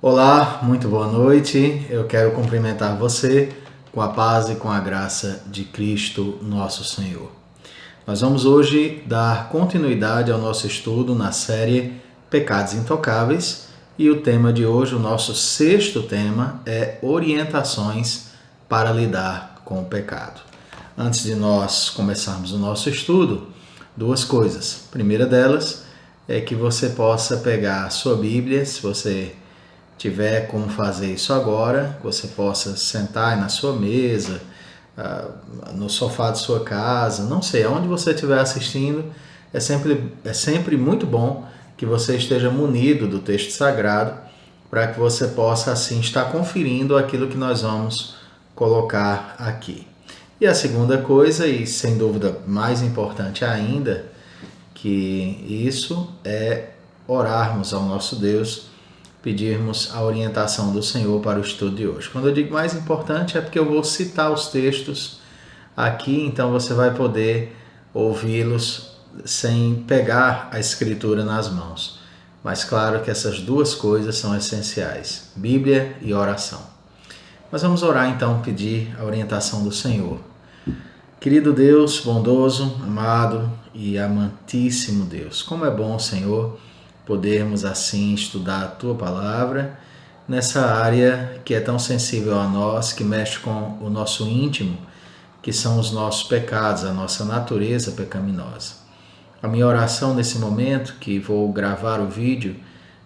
Olá, muito boa noite. Eu quero cumprimentar você com a paz e com a graça de Cristo, nosso Senhor. Nós vamos hoje dar continuidade ao nosso estudo na série Pecados Intocáveis e o tema de hoje, o nosso sexto tema, é orientações para lidar com o pecado. Antes de nós começarmos o nosso estudo, duas coisas. A primeira delas é que você possa pegar a sua Bíblia, se você tiver como fazer isso agora, você possa sentar na sua mesa, no sofá de sua casa, não sei, aonde você estiver assistindo, é sempre muito bom que você esteja munido do texto sagrado, para que você possa assim estar conferindo aquilo que nós vamos colocar aqui. E a segunda coisa, e sem dúvida mais importante ainda, que isso é orarmos ao nosso Deus, pedirmos a orientação do Senhor para o estudo de hoje. Quando eu digo mais importante é porque eu vou citar os textos aqui, então você vai poder ouvi-los sem pegar a escritura nas mãos. Mas claro que essas duas coisas são essenciais, Bíblia e oração. Mas vamos orar então, pedir a orientação do Senhor. Querido Deus, bondoso, amado e amantíssimo Deus, como é bom, Senhor, podermos assim estudar a Tua Palavra nessa área que é tão sensível a nós, que mexe com o nosso íntimo, que são os nossos pecados, a nossa natureza pecaminosa. A minha oração nesse momento, que vou gravar o vídeo,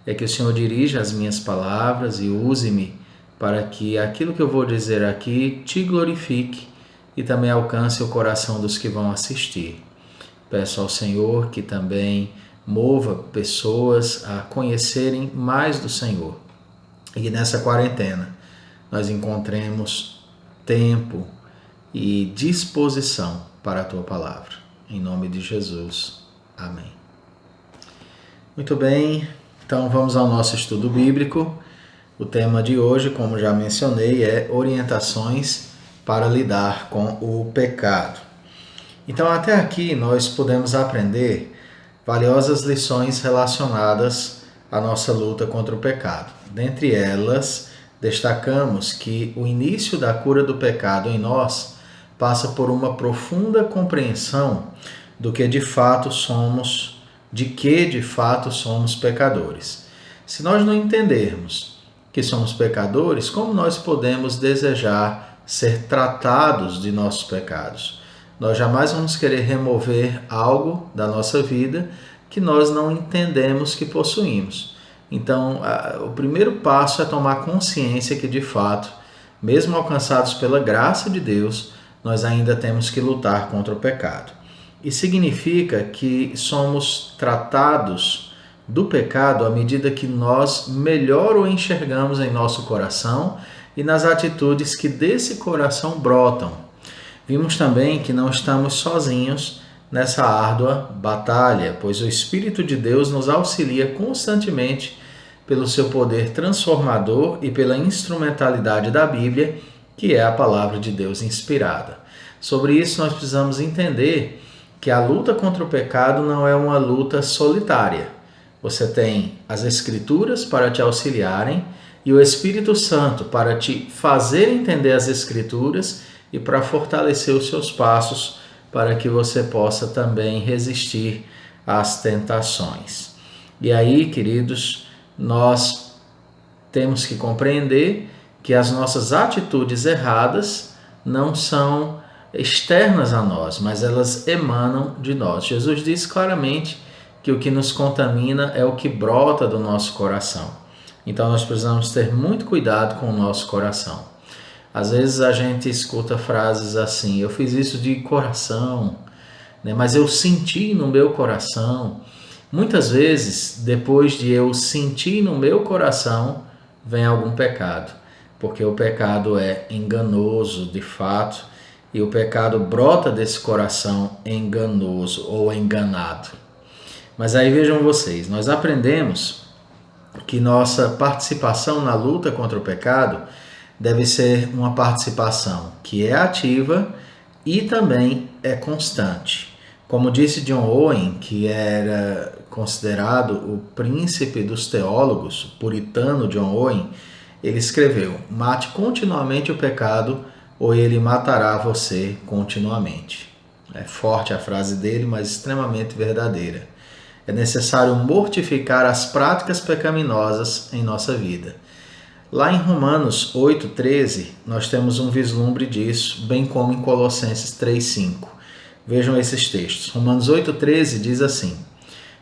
é que o Senhor dirija as minhas palavras e use-me para que aquilo que eu vou dizer aqui te glorifique e também alcance o coração dos que vão assistir. Peço ao Senhor que também mova pessoas a conhecerem mais do Senhor. E que nessa quarentena nós encontremos tempo e disposição para a Tua Palavra. Em nome de Jesus. Amém. Muito bem, então vamos ao nosso estudo bíblico. O tema de hoje, como já mencionei, é orientações para lidar com o pecado. Então até aqui nós podemos aprender valiosas lições relacionadas à nossa luta contra o pecado. Dentre elas, destacamos que o início da cura do pecado em nós passa por uma profunda compreensão do que de fato somos, pecadores. Se nós não entendermos que somos pecadores, como nós podemos desejar ser tratados de nossos pecados? Nós jamais vamos querer remover algo da nossa vida que nós não entendemos que possuímos. Então, o primeiro passo é tomar consciência que, de fato, mesmo alcançados pela graça de Deus, nós ainda temos que lutar contra o pecado. E significa que somos tratados do pecado à medida que nós melhor o enxergamos em nosso coração e nas atitudes que desse coração brotam. Vimos também que não estamos sozinhos nessa árdua batalha, pois o Espírito de Deus nos auxilia constantemente pelo seu poder transformador e pela instrumentalidade da Bíblia, que é a palavra de Deus inspirada. Sobre isso, nós precisamos entender que a luta contra o pecado não é uma luta solitária. Você tem as Escrituras para te auxiliarem e o Espírito Santo para te fazer entender as Escrituras e para fortalecer os seus passos para que você possa também resistir às tentações. E aí, queridos, nós temos que compreender que as nossas atitudes erradas não são externas a nós, mas elas emanam de nós. Jesus diz claramente que o que nos contamina é o que brota do nosso coração. Então nós precisamos ter muito cuidado com o nosso coração. Às vezes a gente escuta frases assim, eu fiz isso de coração, né? Mas eu senti no meu coração. Muitas vezes, depois de eu sentir no meu coração, vem algum pecado, porque o pecado é enganoso de fato, e o pecado brota desse coração enganoso ou enganado. Mas aí vejam vocês, nós aprendemos que nossa participação na luta contra o pecado deve ser uma participação que é ativa e também é constante. Como disse John Owen, que era considerado o príncipe dos teólogos, o puritano John Owen, ele escreveu: mate continuamente o pecado ou ele matará você continuamente. É forte a frase dele, mas extremamente verdadeira. É necessário mortificar as práticas pecaminosas em nossa vida. Lá em Romanos 8,13, nós temos um vislumbre disso, bem como em Colossenses 3,5. Vejam esses textos. Romanos 8,13 diz assim: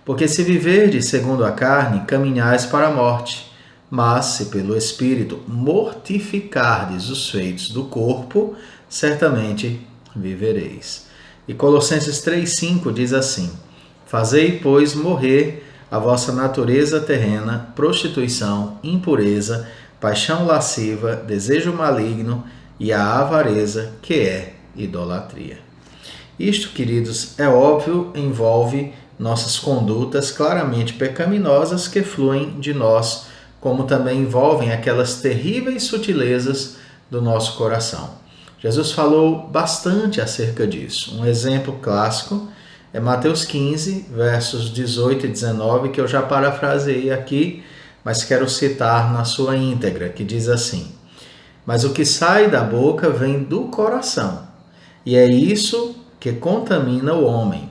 porque se viverdes segundo a carne, caminhais para a morte, mas se pelo Espírito mortificardes os feitos do corpo, certamente vivereis. E Colossenses 3,5 diz assim: fazei, pois, morrer a vossa natureza terrena, prostituição, impureza, paixão lasciva, desejo maligno e a avareza, que é idolatria. Isto, queridos, é óbvio, envolve nossas condutas claramente pecaminosas que fluem de nós, como também envolvem aquelas terríveis sutilezas do nosso coração. Jesus falou bastante acerca disso. Um exemplo clássico é Mateus 15, versos 18 e 19, que eu já parafraseei aqui, mas quero citar na sua íntegra, que diz assim: mas o que sai da boca vem do coração, e é isso que contamina o homem.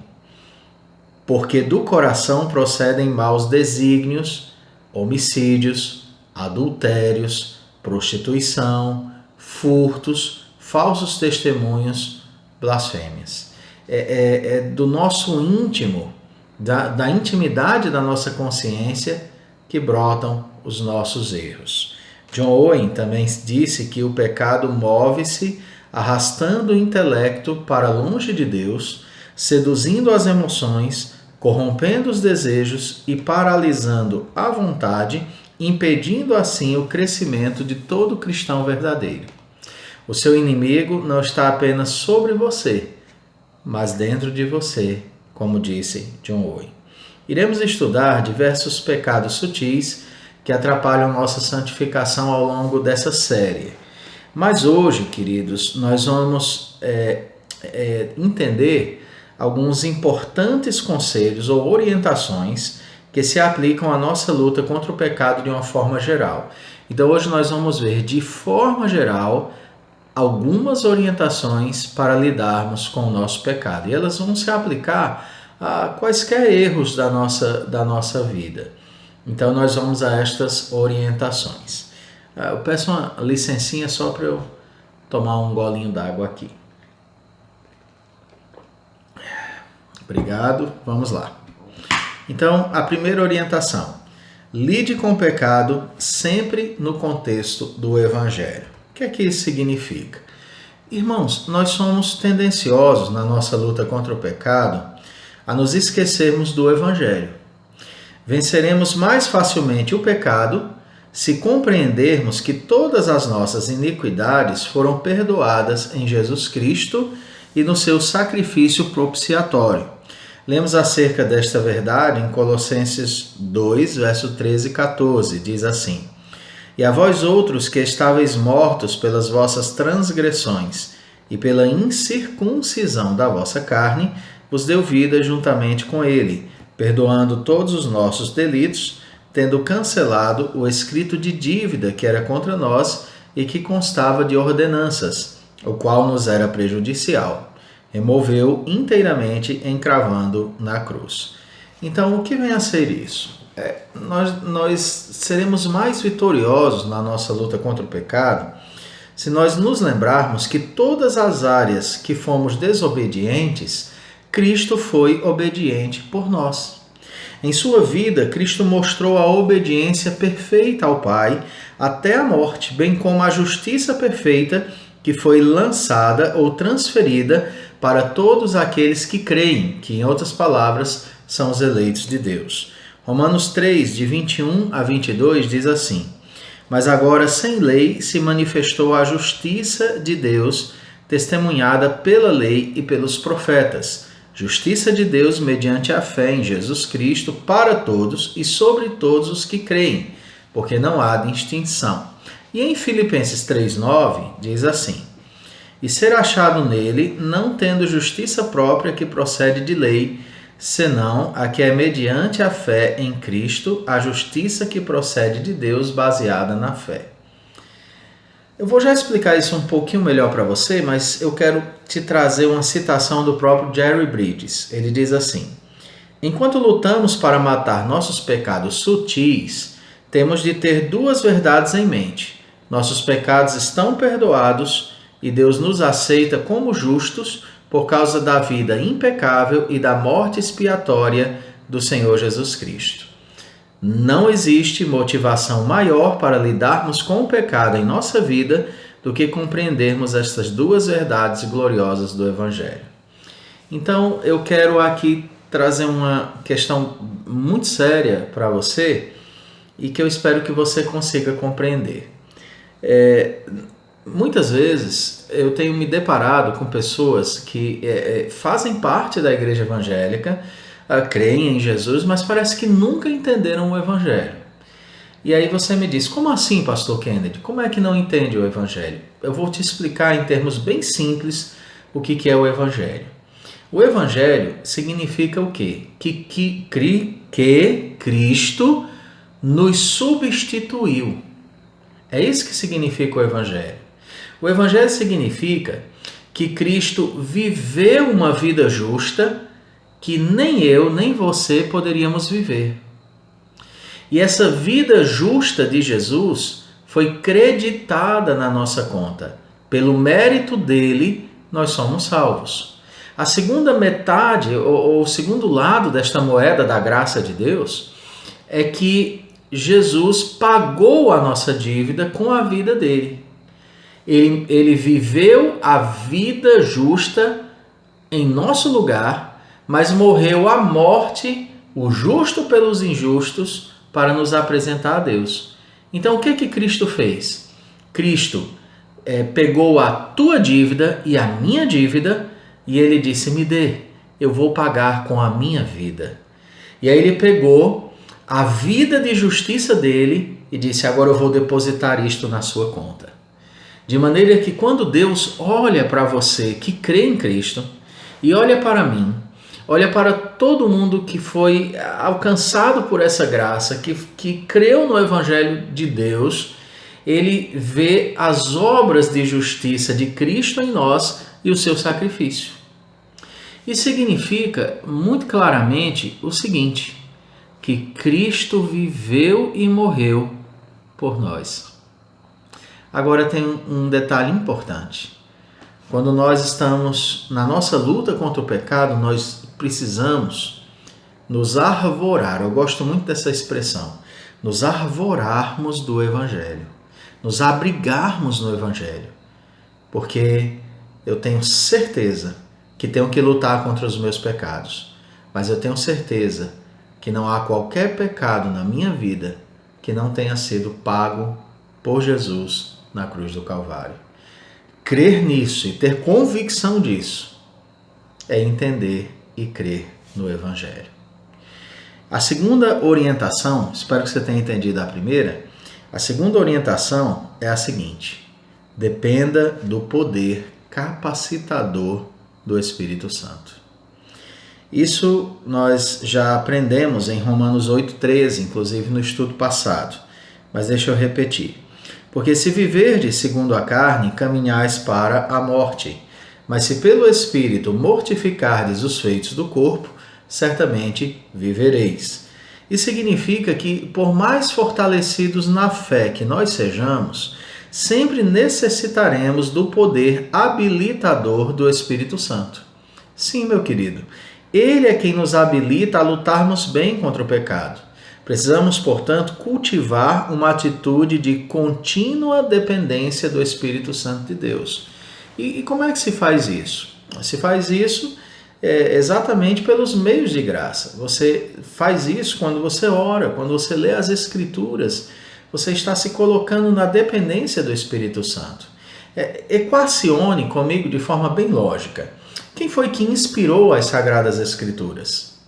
Porque do coração procedem maus desígnios, homicídios, adultérios, prostituição, furtos, falsos testemunhos, blasfêmias. É do nosso íntimo, da intimidade da nossa consciência, que brotam os nossos erros. John Owen também disse que o pecado move-se arrastando o intelecto para longe de Deus, seduzindo as emoções, corrompendo os desejos e paralisando a vontade, impedindo assim o crescimento de todo cristão verdadeiro. O seu inimigo não está apenas sobre você, mas dentro de você, como disse John Owen. Iremos estudar diversos pecados sutis que atrapalham nossa santificação ao longo dessa série. Mas hoje, queridos, nós vamos entender alguns importantes conselhos ou orientações que se aplicam à nossa luta contra o pecado de uma forma geral. Então hoje nós vamos ver, de forma geral, algumas orientações para lidarmos com o nosso pecado. E elas vão se aplicar a quaisquer erros da nossa vida. Então nós vamos a estas orientações. Eu peço uma licencinha só para eu tomar um golinho d'água aqui. Obrigado, vamos lá. Então, a primeira orientação: lide com o pecado sempre no contexto do Evangelho. O que é que isso significa? Irmãos, nós somos tendenciosos na nossa luta contra o pecado a nos esquecermos do Evangelho. Venceremos mais facilmente o pecado se compreendermos que todas as nossas iniquidades foram perdoadas em Jesus Cristo e no seu sacrifício propiciatório. Lemos acerca desta verdade em Colossenses 2, verso 13 e 14. Diz assim: e a vós outros que estáveis mortos pelas vossas transgressões e pela incircuncisão da vossa carne, vos deu vida juntamente com ele, perdoando todos os nossos delitos, tendo cancelado o escrito de dívida que era contra nós e que constava de ordenanças, o qual nos era prejudicial. Removeu inteiramente, encravando na cruz. Então, o que vem a ser isso? Nós seremos mais vitoriosos na nossa luta contra o pecado se nós nos lembrarmos que todas as áreas que fomos desobedientes, Cristo foi obediente por nós. Em sua vida, Cristo mostrou a obediência perfeita ao Pai até a morte, bem como a justiça perfeita que foi lançada ou transferida para todos aqueles que creem, que, em outras palavras, são os eleitos de Deus. Romanos 3, de 21 a 22, diz assim: mas agora, sem lei, se manifestou a justiça de Deus, testemunhada pela lei e pelos profetas. Justiça de Deus mediante a fé em Jesus Cristo para todos e sobre todos os que creem, porque não há distinção. E em Filipenses 3,9 diz assim: e ser achado nele, não tendo justiça própria que procede de lei, senão a que é mediante a fé em Cristo, a justiça que procede de Deus baseada na fé. Eu vou já explicar isso um pouquinho melhor para você, mas eu quero te trazer uma citação do próprio Jerry Bridges. Ele diz assim: enquanto lutamos para matar nossos pecados sutis, temos de ter duas verdades em mente. Nossos pecados estão perdoados e Deus nos aceita como justos por causa da vida impecável e da morte expiatória do Senhor Jesus Cristo. Não existe motivação maior para lidarmos com o pecado em nossa vida do que compreendermos estas duas verdades gloriosas do Evangelho. Então, eu quero aqui trazer uma questão muito séria para você e que eu espero que você consiga compreender. Muitas vezes eu tenho me deparado com pessoas que fazem parte da igreja evangélica, creem em Jesus, mas parece que nunca entenderam o Evangelho. E aí você me diz, como assim, pastor Kennedy? Como é que não entende o Evangelho? Eu vou te explicar em termos bem simples o que é o Evangelho. O Evangelho significa o quê? Que Cristo nos substituiu. É isso que significa o Evangelho. O Evangelho significa que Cristo viveu uma vida justa que nem eu, nem você poderíamos viver. E essa vida justa de Jesus foi creditada na nossa conta. Pelo mérito dele, nós somos salvos. A segunda metade, ou o segundo lado desta moeda da graça de Deus, é que Jesus pagou a nossa dívida com a vida dele. Ele viveu a vida justa em nosso lugar, mas morreu a morte, o justo pelos injustos, para nos apresentar a Deus. Então, o que Cristo fez? Cristo pegou a tua dívida e a minha dívida e ele disse, me dê, eu vou pagar com a minha vida. E aí ele pegou a vida de justiça dele e disse, agora eu vou depositar isto na sua conta. De maneira que quando Deus olha para você que crê em Cristo e olha para mim, olha para todo mundo que foi alcançado por essa graça, que creu no Evangelho de Deus, ele vê as obras de justiça de Cristo em nós e o seu sacrifício. Isso significa muito claramente o seguinte, que Cristo viveu e morreu por nós. Agora tem um detalhe importante. Quando nós estamos na nossa luta contra o pecado, nós precisamos nos arvorar. Eu gosto muito dessa expressão. Nos arvorarmos do Evangelho. Nos abrigarmos no Evangelho. Porque eu tenho certeza que tenho que lutar contra os meus pecados. Mas eu tenho certeza que não há qualquer pecado na minha vida que não tenha sido pago por Jesus na cruz do Calvário. Crer nisso e ter convicção disso é entender e crer no Evangelho. A segunda orientação, espero que você tenha entendido a primeira, a segunda orientação é a seguinte: dependa do poder capacitador do Espírito Santo. Isso nós já aprendemos em Romanos 8,13, inclusive no estudo passado, mas deixa eu repetir. Porque se viverdes segundo a carne, caminhais para a morte. Mas se pelo Espírito mortificardes os feitos do corpo, certamente vivereis. Isso significa que, por mais fortalecidos na fé que nós sejamos, sempre necessitaremos do poder habilitador do Espírito Santo. Sim, meu querido, ele é quem nos habilita a lutarmos bem contra o pecado. Precisamos, portanto, cultivar uma atitude de contínua dependência do Espírito Santo de Deus. E como é que se faz isso? Se faz isso exatamente pelos meios de graça. Você faz isso quando você ora, quando você lê as Escrituras. Você está se colocando na dependência do Espírito Santo. Equacione comigo de forma bem lógica. Quem foi que inspirou as Sagradas Escrituras?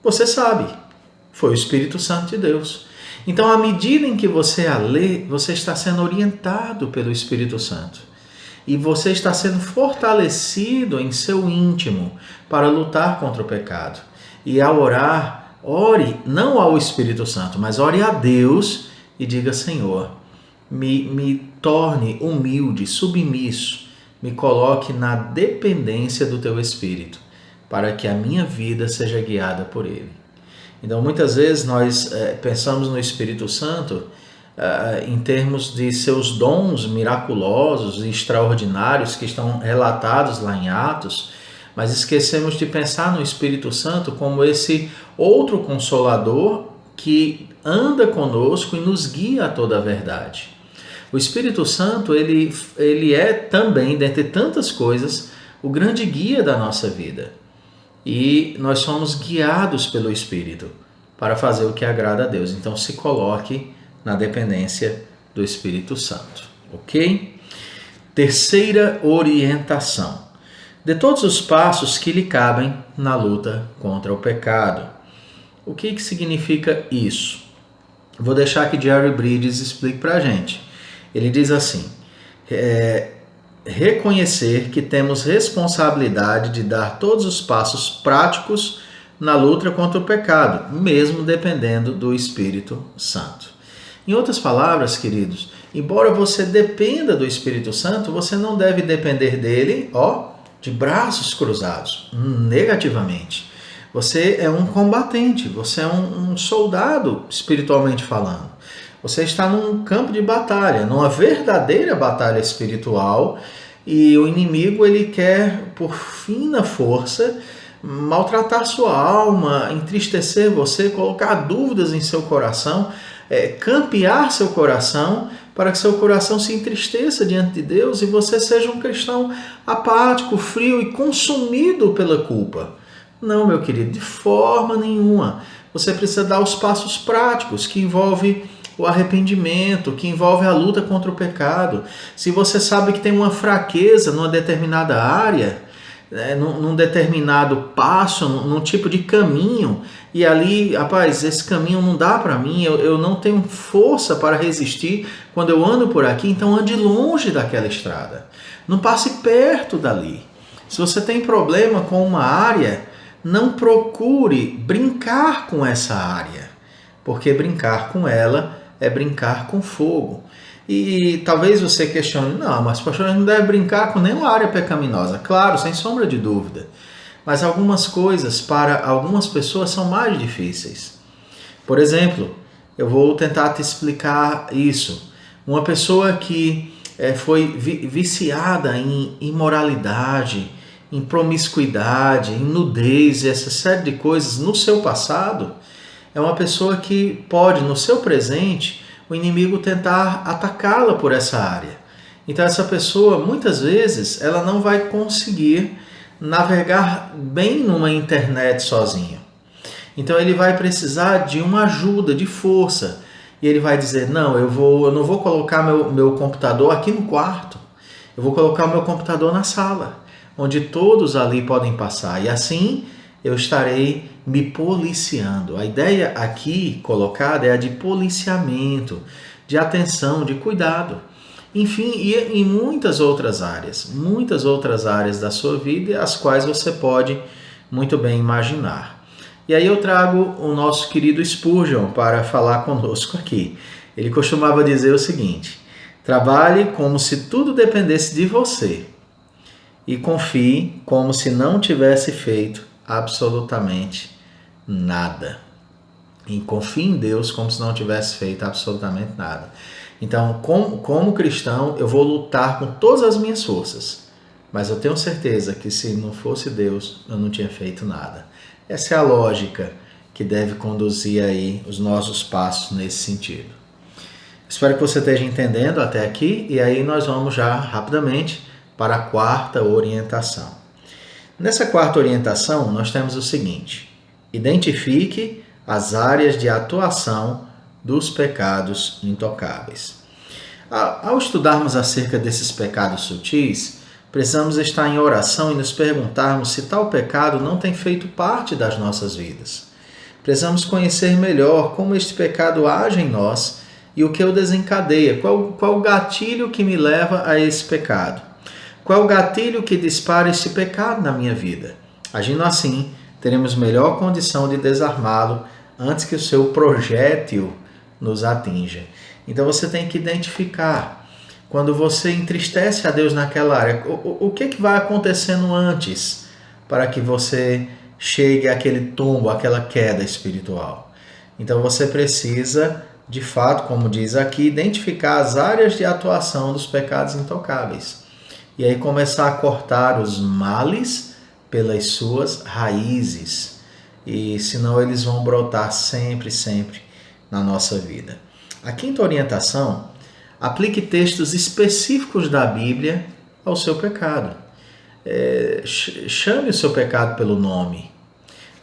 Você sabe. Foi o Espírito Santo de Deus. Então, à medida em que você a lê, você está sendo orientado pelo Espírito Santo. E você está sendo fortalecido em seu íntimo para lutar contra o pecado. E ao orar, ore não ao Espírito Santo, mas ore a Deus e diga: Senhor, me torne humilde, submisso, me coloque na dependência do Teu Espírito, para que a minha vida seja guiada por Ele. Então, muitas vezes nós pensamos no Espírito Santo em termos de seus dons miraculosos e extraordinários que estão relatados lá em Atos, mas esquecemos de pensar no Espírito Santo como esse outro Consolador que anda conosco e nos guia a toda a verdade. O Espírito Santo, ele é também, dentre tantas coisas, o grande guia da nossa vida. E nós somos guiados pelo Espírito para fazer o que agrada a Deus. Então se coloque na dependência do Espírito Santo, ok? Terceira orientação. Dê todos os passos que lhe cabem na luta contra o pecado. O que significa isso? Vou deixar que Jerry Bridges explique para a gente. Ele diz assim: reconhecer que temos responsabilidade de dar todos os passos práticos na luta contra o pecado, mesmo dependendo do Espírito Santo. Em outras palavras, queridos, embora você dependa do Espírito Santo, você não deve depender dele, de braços cruzados, negativamente. Você é um combatente, você é um soldado espiritualmente falando. Você está num campo de batalha, numa verdadeira batalha espiritual, e o inimigo ele quer, por fina força, maltratar sua alma, entristecer você, colocar dúvidas em seu coração, campear seu coração para que seu coração se entristeça diante de Deus e você seja um cristão apático, frio e consumido pela culpa. Não, meu querido, de forma nenhuma. Você precisa dar os passos práticos que envolvem o arrependimento, que envolve a luta contra o pecado. Se você sabe que tem uma fraqueza numa determinada área, num determinado passo, num tipo de caminho, e ali, rapaz, esse caminho não dá para mim, eu não tenho força para resistir quando eu ando por aqui, então ande longe daquela estrada. Não passe perto dali. Se você tem problema com uma área, não procure brincar com essa área, porque brincar com ela é brincar com fogo. E talvez você questione: não, mas pastor, a gente não deve brincar com nenhuma área pecaminosa. Claro, sem sombra de dúvida. Mas algumas coisas para algumas pessoas são mais difíceis. Por exemplo, eu vou tentar te explicar isso. Uma pessoa que foi viciada em imoralidade, em promiscuidade, em nudez e essa série de coisas no seu passado, é uma pessoa que pode, no seu presente, o inimigo tentar atacá-la por essa área. Então essa pessoa, muitas vezes, ela não vai conseguir navegar bem numa internet sozinha. Então ele vai precisar de uma ajuda, de força. E ele vai dizer: não, eu não vou colocar meu computador aqui no quarto. Eu vou colocar o meu computador na sala, onde todos ali podem passar. E assim eu estarei me policiando. A ideia aqui colocada é a de policiamento, de atenção, de cuidado. Enfim, e em muitas outras áreas da sua vida, as quais você pode muito bem imaginar. E aí eu trago o nosso querido Spurgeon para falar conosco aqui. Ele costumava dizer o seguinte: trabalhe como se tudo dependesse de você e confie como se não tivesse feito absolutamente nada. E confie em Deus como se não tivesse feito absolutamente nada. Então, como cristão, eu vou lutar com todas as minhas forças, mas eu tenho certeza que se não fosse Deus, eu não tinha feito nada. Essa é a lógica que deve conduzir aí os nossos passos nesse sentido. Espero que você esteja entendendo até aqui, e aí nós vamos já rapidamente para a quarta orientação. Nessa quarta orientação, nós temos o seguinte: identifique as áreas de atuação dos pecados intocáveis. Ao estudarmos acerca desses pecados sutis, precisamos estar em oração e nos perguntarmos se tal pecado não tem feito parte das nossas vidas. Precisamos conhecer melhor como este pecado age em nós e o que o desencadeia, qual o gatilho que me leva a esse pecado. Qual é o gatilho que dispara esse pecado na minha vida? Agindo assim, teremos melhor condição de desarmá-lo antes que o seu projétil nos atinja. Então você tem que identificar, quando você entristece a Deus naquela área, o que vai acontecendo antes para que você chegue àquele tombo, àquela queda espiritual. Então você precisa, de fato, como diz aqui, identificar as áreas de atuação dos pecados intocáveis. E aí começar a cortar os males pelas suas raízes. E senão eles vão brotar sempre, sempre na nossa vida. A quinta orientação: aplique textos específicos da Bíblia ao seu pecado. Chame o seu pecado pelo nome.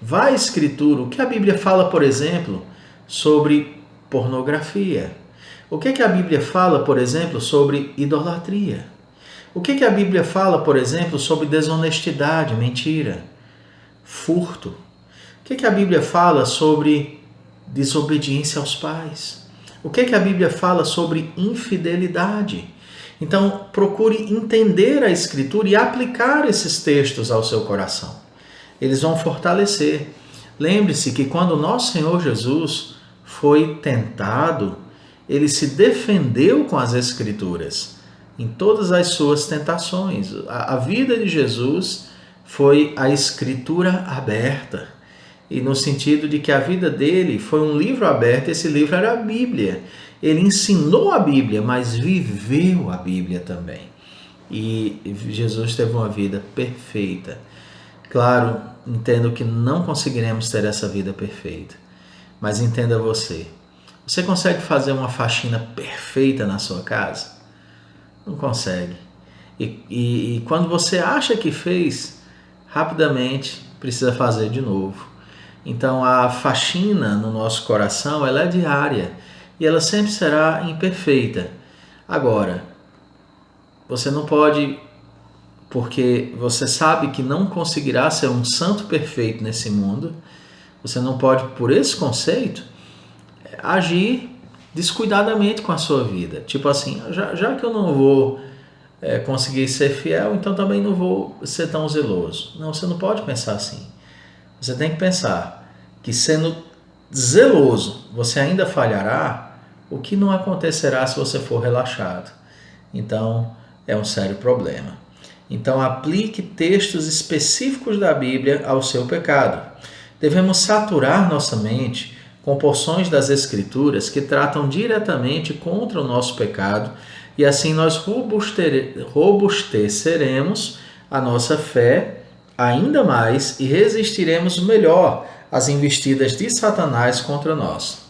Vá à Escritura. O que a Bíblia fala, por exemplo, sobre pornografia? O que a Bíblia fala, por exemplo, sobre idolatria? O que a Bíblia fala, por exemplo, sobre desonestidade, mentira, furto? O que a Bíblia fala sobre desobediência aos pais? O que a Bíblia fala sobre infidelidade? Então, procure entender a Escritura e aplicar esses textos ao seu coração. Eles vão fortalecer. Lembre-se que quando o nosso Senhor Jesus foi tentado, ele se defendeu com as Escrituras em todas as suas tentações. A vida de Jesus foi a Escritura aberta. E no sentido de que a vida dele foi um livro aberto, esse livro era a Bíblia. Ele ensinou a Bíblia, mas viveu a Bíblia também. E Jesus teve uma vida perfeita. Claro, entendo que não conseguiremos ter essa vida perfeita, mas entenda você. Você consegue fazer uma faxina perfeita na sua casa? Não consegue. E quando você acha que fez, rapidamente precisa fazer de novo. Então a faxina no nosso coração, ela é diária e ela sempre será imperfeita. Agora, você não pode, porque você sabe que não conseguirá ser um santo perfeito nesse mundo, você não pode, por esse conceito, agir descuidadamente com a sua vida. Tipo assim, já que eu não vou conseguir ser fiel, então também não vou ser tão zeloso. Não, você não pode pensar assim. Você tem que pensar que sendo zeloso você ainda falhará, o que não acontecerá se você for relaxado. Então é um sério problema. Então aplique textos específicos da Bíblia ao seu pecado. Devemos saturar nossa mente com porções das Escrituras que tratam diretamente contra o nosso pecado e assim nós robusteceremos a nossa fé ainda mais e resistiremos melhor às investidas de Satanás contra nós.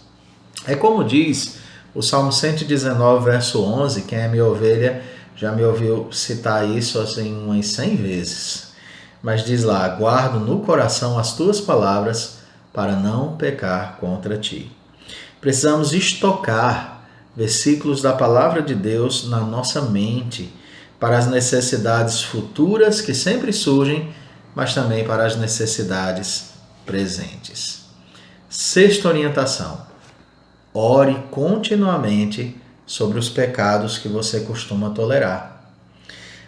É como diz o Salmo 119, verso 11, quem é minha ovelha já me ouviu citar isso assim umas 100 vezes. Mas diz lá: guardo no coração as tuas palavras para não pecar contra ti. Precisamos estocar versículos da palavra de Deus na nossa mente para as necessidades futuras que sempre surgem, mas também para as necessidades presentes. Sexta orientação: ore continuamente sobre os pecados que você costuma tolerar.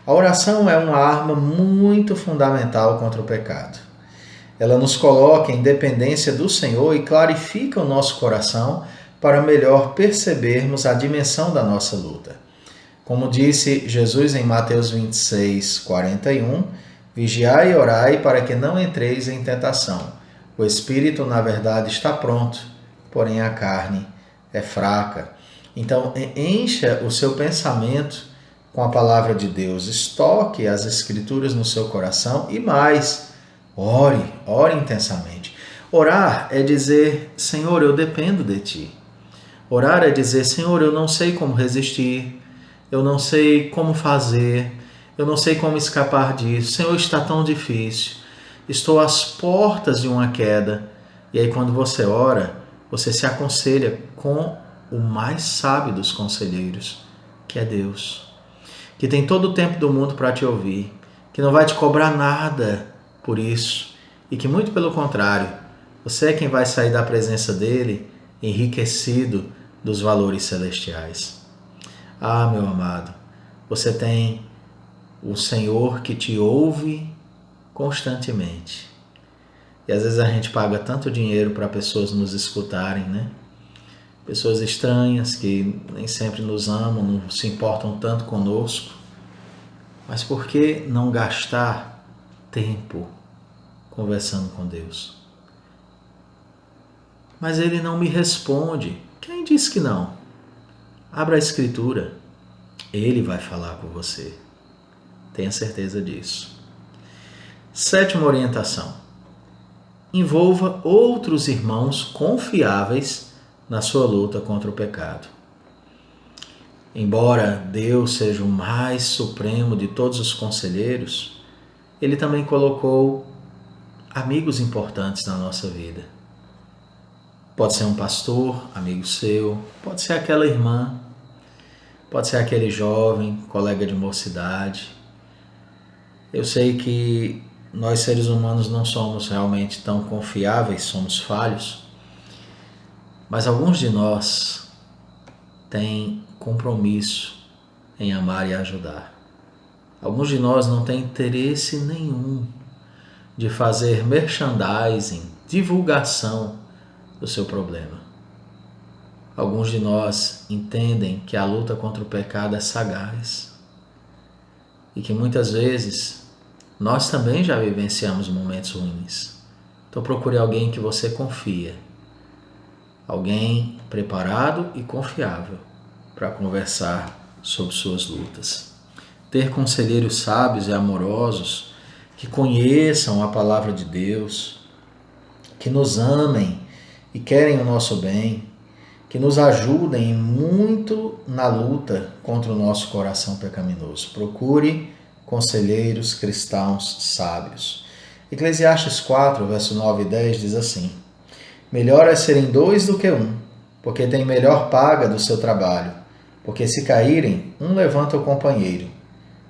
A oração é uma arma muito fundamental contra o pecado. Ela nos coloca em dependência do Senhor e clarifica o nosso coração para melhor percebermos a dimensão da nossa luta. Como disse Jesus em Mateus 26, 41, vigiai e orai para que não entreis em tentação. O espírito, na verdade, está pronto, porém a carne é fraca. Então, encha o seu pensamento com a palavra de Deus, estoque as Escrituras no seu coração e mais, ore intensamente. Orar é dizer: Senhor, eu dependo de Ti. Orar é dizer: Senhor, eu não sei como resistir, eu não sei como fazer, eu não sei como escapar disso. Senhor, está tão difícil, estou às portas de uma queda. E aí quando você ora, você se aconselha com o mais sábio dos conselheiros, que é Deus, que tem todo o tempo do mundo para te ouvir, que não vai te cobrar nada por isso e que, muito pelo contrário, você é quem vai sair da presença dele enriquecido dos valores celestiais. Ah, meu amado, você tem o Senhor que te ouve constantemente. E às vezes a gente paga tanto dinheiro para pessoas nos escutarem, né? Pessoas estranhas que nem sempre nos amam, não se importam tanto conosco. Mas por que não gastar tempo conversando com Deus? Mas Ele não me responde. Quem disse que não? Abra a Escritura. Ele vai falar por você. Tenha certeza disso. 7ª orientação. Envolva outros irmãos confiáveis na sua luta contra o pecado. Embora Deus seja o mais supremo de todos os conselheiros, Ele também colocou amigos importantes na nossa vida. Pode ser um pastor, amigo seu, pode ser aquela irmã, pode ser aquele jovem, colega de mocidade. Eu sei que nós seres humanos não somos realmente tão confiáveis, somos falhos, mas alguns de nós têm compromisso em amar e ajudar. Alguns de nós não têm interesse nenhum de fazer merchandising, divulgação do seu problema. Alguns de nós entendem que a luta contra o pecado é sagaz e que muitas vezes nós também já vivenciamos momentos ruins. Então procure alguém que você confia, alguém preparado e confiável para conversar sobre suas lutas. Ter conselheiros sábios e amorosos que conheçam a palavra de Deus, que nos amem e querem o nosso bem, que nos ajudem muito na luta contra o nosso coração pecaminoso. Procure conselheiros cristãos sábios. Eclesiastes 4, verso 9 e 10 diz assim: melhor é serem 2 do que 1, porque tem melhor paga do seu trabalho, porque se caírem, um levanta o companheiro.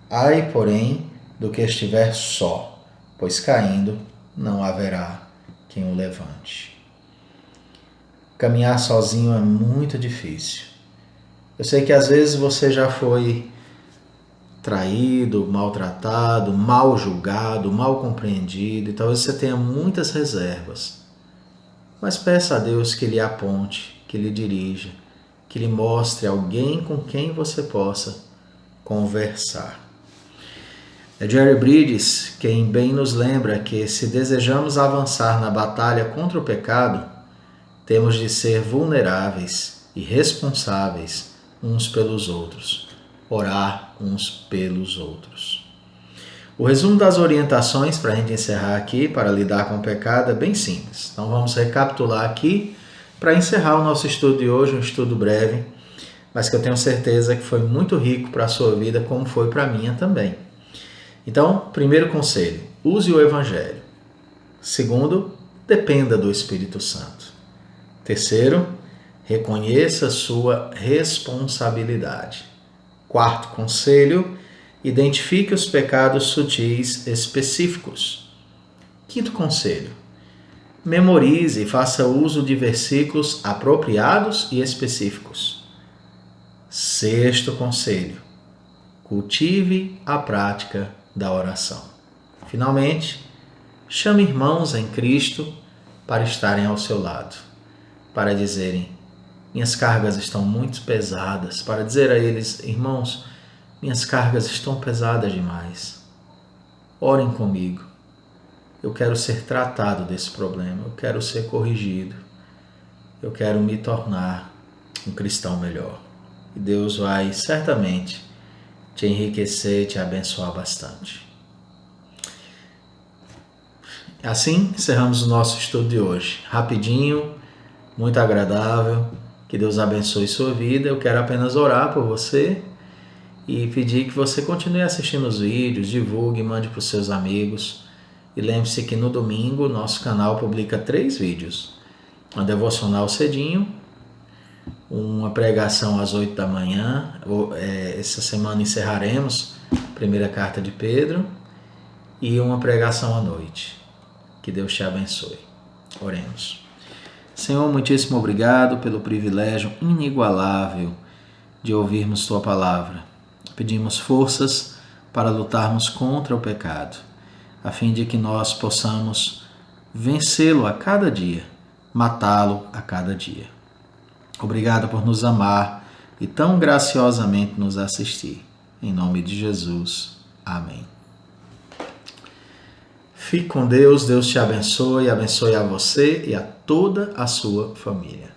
Ai, porém, do que estiver só, pois caindo não haverá quem o levante. Caminhar sozinho é muito difícil. Eu sei que às vezes você já foi traído, maltratado, mal julgado, mal compreendido, e talvez você tenha muitas reservas. Mas peça a Deus que lhe aponte, que lhe dirija, que lhe mostre alguém com quem você possa conversar. É Jerry Bridges quem bem nos lembra que se desejamos avançar na batalha contra o pecado, temos de ser vulneráveis e responsáveis uns pelos outros, orar uns pelos outros. O resumo das orientações para a gente encerrar aqui, para lidar com o pecado, é bem simples. Então vamos recapitular aqui para encerrar o nosso estudo de hoje, um estudo breve, mas que eu tenho certeza que foi muito rico para a sua vida, como foi para a minha também. Então, primeiro conselho, use o Evangelho. Segundo, dependa do Espírito Santo. Terceiro, reconheça sua responsabilidade. Quarto conselho, identifique os pecados sutis específicos. Quinto conselho, memorize e faça uso de versículos apropriados e específicos. Sexto conselho, cultive a prática da oração. Finalmente, chame irmãos em Cristo para estarem ao seu lado, para dizerem: minhas cargas estão muito pesadas, para dizer a eles: irmãos, minhas cargas estão pesadas demais. Orem comigo. Eu quero ser tratado desse problema, eu quero ser corrigido, eu quero me tornar um cristão melhor. E Deus vai certamente te enriquecer e te abençoar bastante. Assim, encerramos o nosso estudo de hoje. Rapidinho, muito agradável. Que Deus abençoe sua vida. Eu quero apenas orar por você e pedir que você continue assistindo os vídeos, divulgue, mande para os seus amigos. E lembre-se que no domingo nosso canal publica 3 vídeos. Uma devocional cedinho, uma pregação às 8 da manhã. Essa semana encerraremos a primeira carta de Pedro. E uma pregação à noite. Que Deus te abençoe. Oremos. Senhor, muitíssimo obrigado pelo privilégio inigualável de ouvirmos Tua palavra. Pedimos forças para lutarmos contra o pecado, a fim de que nós possamos vencê-lo a cada dia, matá-lo a cada dia. Obrigado por nos amar e tão graciosamente nos assistir. Em nome de Jesus. Amém. Fique com Deus, Deus te abençoe a você e a toda a sua família.